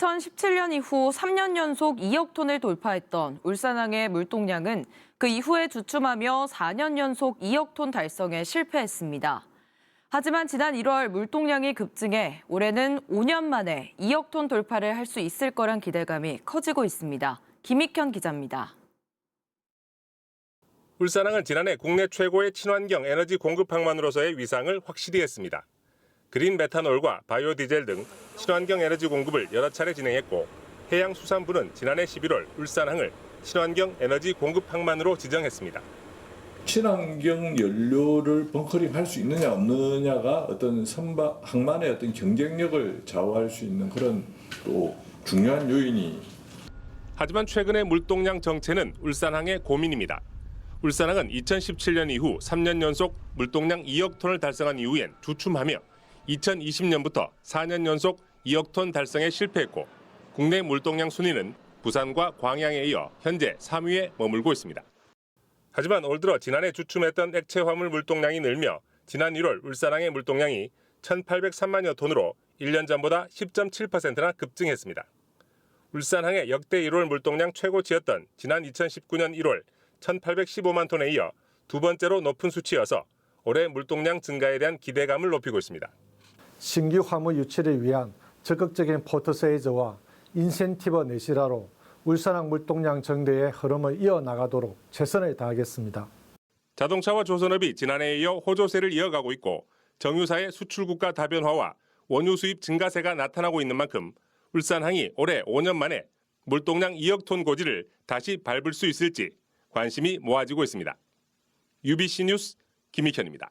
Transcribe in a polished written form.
2017년 이후 3년 연속 2억 톤을 돌파했던 울산항의 물동량은 그 이후에 주춤하며 4년 연속 2억 톤 달성에 실패했습니다. 하지만 지난 1월 물동량이 급증해 올해는 5년 만에 2억 톤 돌파를 할 수 있을 거란 기대감이 커지고 있습니다. 김익현 기자입니다. 울산항은 지난해 국내 최고의 친환경 에너지 공급 항만으로서의 위상을 확실히 했습니다. 그린 메탄올과 바이오 디젤 등 친환경 에너지 공급을 여러 차례 진행했고 해양수산부는 지난해 11월 울산항을 친환경 에너지 공급 항만으로 지정했습니다. 친환경 연료를 벙커링할 수 있느냐 없느냐가 어떤 항만의 어떤 경쟁력을 좌우할 수 있는 그런 또 중요한 요인이. 하지만 최근의 물동량 정체는 울산항의 고민입니다. 울산항은 2017년 이후 3년 연속 물동량 2억 톤을 달성한 이후엔 주춤하며 2020년부터 4년 연속 2억 톤 달성에 실패했고 국내 물동량 순위는 부산과 광양에 이어 현재 3위에 머물고 있습니다. 하지만 올 들어 지난해 주춤했던 액체 화물 물동량이 늘며 지난 1월 울산항의 물동량이 1,803만여 톤으로 1년 전보다 10.7%나 급증했습니다. 울산항의 역대 1월 물동량 최고치였던 지난 2019년 1월 1,815만 톤에 이어 두 번째로 높은 수치여서 올해 물동량 증가에 대한 기대감을 높이고 있습니다. 신규 화물 유치를 위한 적극적인 포트세이즈와 인센티브 내실화로 울산항 물동량 증대의 흐름을 이어나가도록 최선을 다하겠습니다. 자동차와 조선업이 지난해에 이어 호조세를 이어가고 있고 정유사의 수출국가 다변화와 원유 수입 증가세가 나타나고 있는 만큼 울산항이 올해 5년 만에 물동량 2억 톤 고지를 다시 밟을 수 있을지 관심이 모아지고 있습니다. UBC 뉴스 김익현입니다.